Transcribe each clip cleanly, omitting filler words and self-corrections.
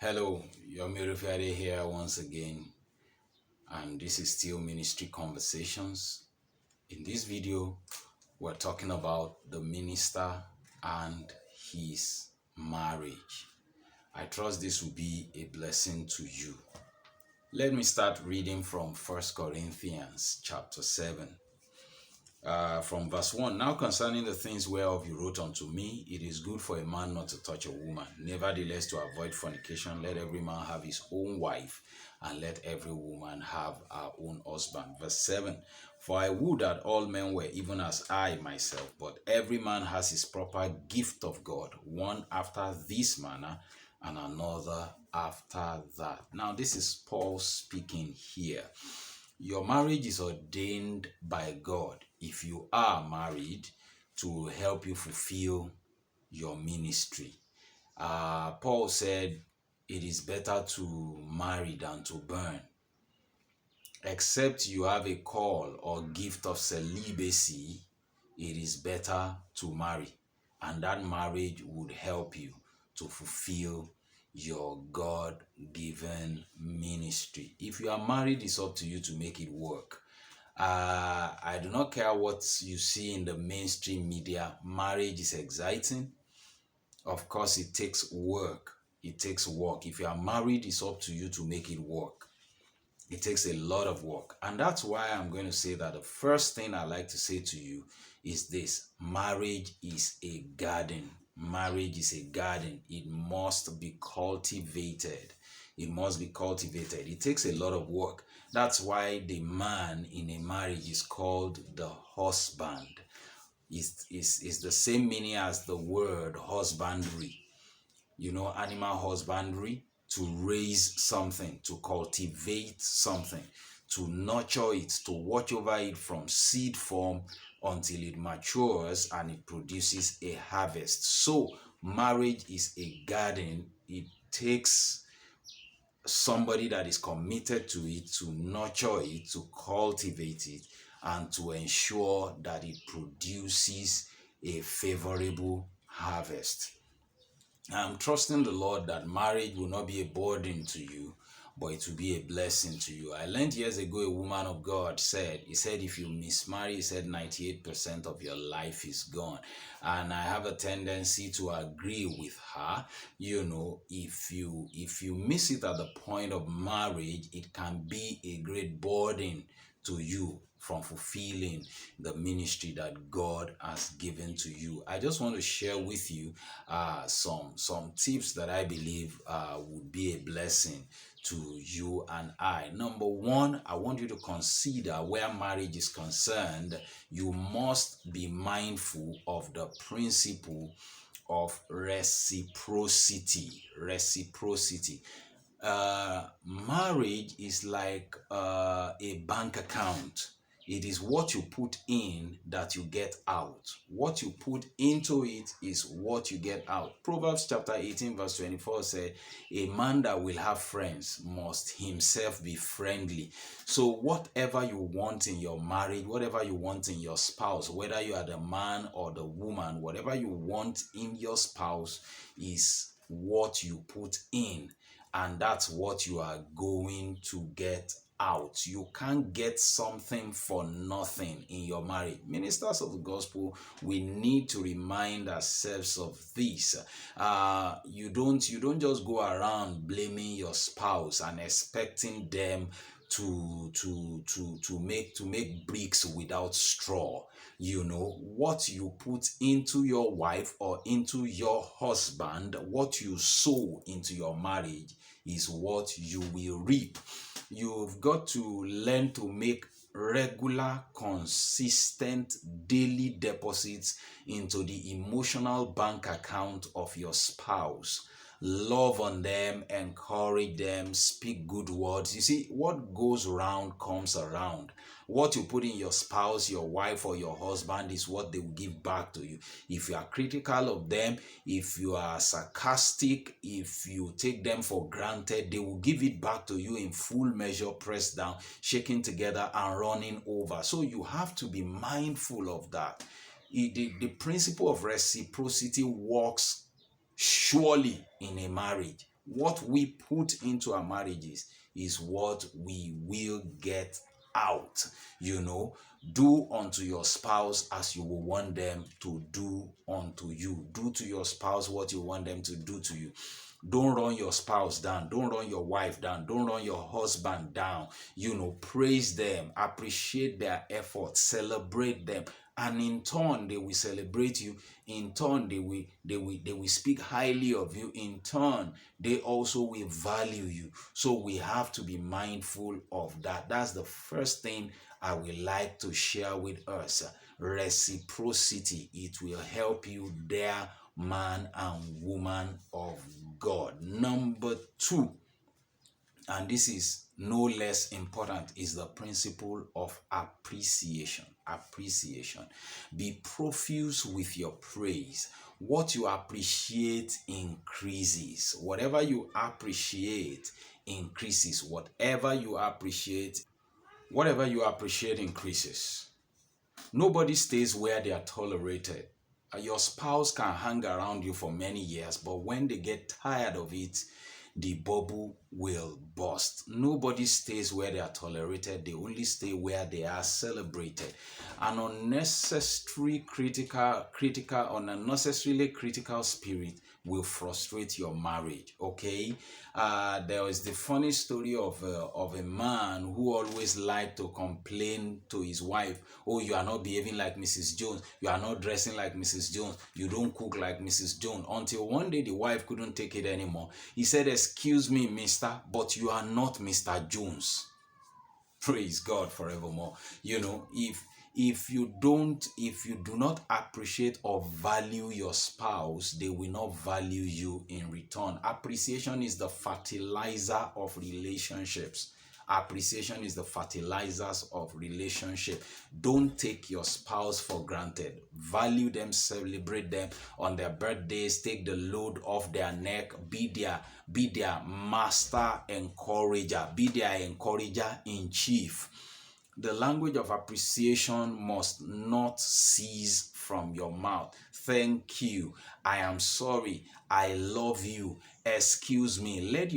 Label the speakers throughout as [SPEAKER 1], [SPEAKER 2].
[SPEAKER 1] Hello, your Friday here once again, and this is still Ministry Conversations. In this video, we're talking about the minister and his marriage. I trust this will be a blessing to you. Let me start reading from 1 Corinthians chapter 7. From verse 1. Now concerning the things whereof you wrote unto me, it is good for a man not to touch a woman. Nevertheless, to avoid fornication, let every man have his own wife, and let every woman have her own husband. Verse 7. For I would that all men were even as I myself, but every man has his proper gift of God, one after this manner, and another after that. Now this is Paul speaking here. Your marriage is ordained by God, if you are married, to help you fulfill your ministry. Paul said it is better to marry than to burn. Except you have a call or gift of celibacy, it is better to marry. And that marriage would help you to fulfill your God-given ministry. If you are married, it's up to you to make it work. I do not care what you see in the mainstream media. Marriage is exciting. Of course, it takes work. It takes work. If you are married, it's up to you to make it work. It takes a lot of work. And that's why I'm going to say that the first thing I like to say to you is this: marriage is a garden. Marriage is a garden. It must be cultivated. It must be cultivated. It takes a lot of work. That's why the man in a marriage is called the husband. It's the same meaning as the word husbandry. You know, animal husbandry, to raise something, to cultivate something, to nurture it, to watch over it from seed form until it matures and it produces a harvest. So marriage is a garden. It takes somebody that is committed to it, to nurture it, to cultivate it, and to ensure that it produces a favorable harvest. I'm trusting the Lord that marriage will not be a burden to you, but it will be a blessing to you. I learned years ago, a woman of God said, if you mismarry, he said 98% of your life is gone. And I have a tendency to agree with her. You know, if you miss it at the point of marriage, it can be a great burden to you from fulfilling the ministry that God has given to you. I just want to share with you some tips that I believe would be a blessing to you and I. Number one, I want you to consider, where marriage is concerned, you must be mindful of the principle of reciprocity. Marriage is like a bank account. It is what you put in that you get out. What you put into it is what you get out. Proverbs chapter 18 verse 24 says, a man that will have friends must himself be friendly. So whatever you want in your marriage, whatever you want in your spouse, whether you are the man or the woman, whatever you want in your spouse is what you put in. And that's what you are going to get out. You can't get something for nothing in your marriage. Ministers of the gospel, we need to remind ourselves of this. You don't just go around blaming your spouse and expecting them to make bricks without straw. You know, what you put into your wife or into your husband, what you sow into your marriage is what you will reap. You've got to learn to make regular, consistent, daily deposits into the emotional bank account of your spouse. Love on them, encourage them, speak good words. You see, what goes around comes around. What you put in your spouse, your wife, or your husband is what they will give back to you. If you are critical of them, if you are sarcastic, if you take them for granted, they will give it back to you in full measure, pressed down, shaken together, and running over. So you have to be mindful of that. The principle of reciprocity works surely in a marriage. What we put into our marriages is what we will get out. You know, do unto your spouse as you will want them to do unto you. Do to your spouse what you want them to do to you. Don't run your spouse down. Don't run your wife down. Don't run your husband down. You know, praise them, appreciate their efforts, celebrate them. And in turn, they will celebrate you. In turn, they will speak highly of you. In turn, they also will value you. So we have to be mindful of that. That's the first thing I would like to share with us. Reciprocity. It will help you there, man and woman of God. Number two, and this is no less important, is the principle of appreciation. Appreciation. Be profuse with your praise. What you appreciate increases. Whatever you appreciate increases. Whatever you appreciate increases. Nobody stays where they are tolerated. Your spouse can hang around you for many years, but when they get tired of it, the bubble will burst. Nobody stays where they are tolerated. They only stay where they are celebrated. An unnecessarily critical spirit will frustrate your marriage. Okay, there was the funny story of a man who always liked to complain to his wife, "Oh, you are not behaving like Mrs. Jones. You are not dressing like Mrs. Jones. You don't cook like Mrs. Jones." Until one day the wife couldn't take it anymore. He said, "Excuse me, Mister, but you are not Mr. Jones." Praise God forevermore. You know, if you do not appreciate or value your spouse, they will not value you in return. Appreciation is the fertilizer of relationships. Appreciation is the fertilizers of relationship. Don't take your spouse for granted. Value them, celebrate them on their birthdays, take the load off their neck, be their master encourager, be their encourager in chief. The language of appreciation must not cease from your mouth. Thank you. I am sorry. I love you. Excuse me. Let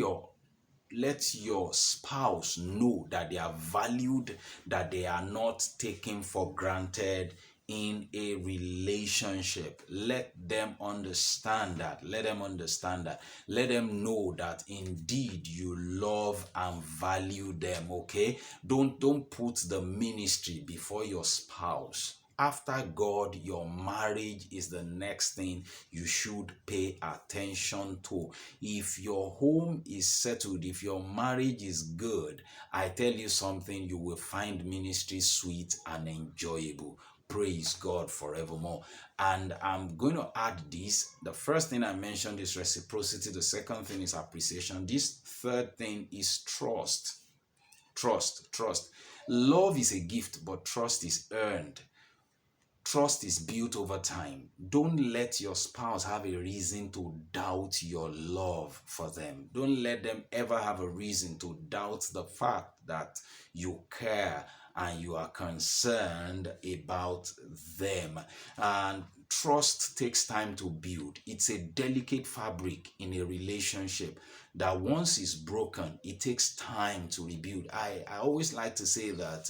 [SPEAKER 1] your spouse know that they are valued, that they are not taken for granted in a relationship. Let them understand that. Let them know that indeed you love and value them. Okay, don't put the ministry before your spouse. After God, your marriage is the next thing you should pay attention to. If your home is settled, if your marriage is good, I tell you something, you will find ministry sweet and enjoyable. Praise God forevermore. And I'm going to add this. The first thing I mentioned is reciprocity. The second thing is appreciation. This third thing is trust. Trust. Love is a gift, but trust is earned. Trust is built over time. Don't let your spouse have a reason to doubt your love for them. Don't let them ever have a reason to doubt the fact that you care and you are concerned about them. And trust takes time to build. It's a delicate fabric in a relationship that once it's broken, it takes time to rebuild. I always like to say that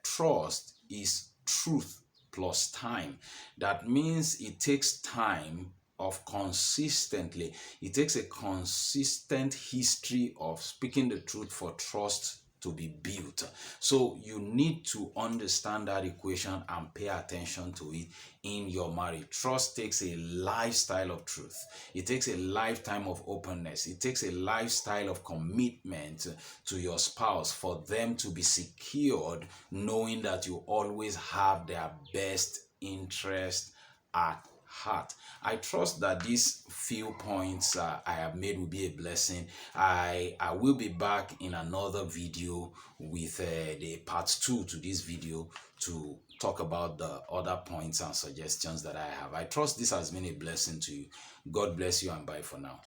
[SPEAKER 1] trust is truth plus time. That means it takes time of consistently, it takes a consistent history of speaking the truth for trust to be built. So you need to understand that equation and pay attention to it in your marriage. Trust takes a lifestyle of truth. It takes a lifetime of openness. It takes a lifestyle of commitment to your spouse for them to be secured, knowing that you always have their best interest at heart. I trust that these few points I have made will be a blessing. I will be back in another video with the part 2 to this video to talk about the other points and suggestions that I have. I trust this has been a blessing to you. God bless you and bye for now.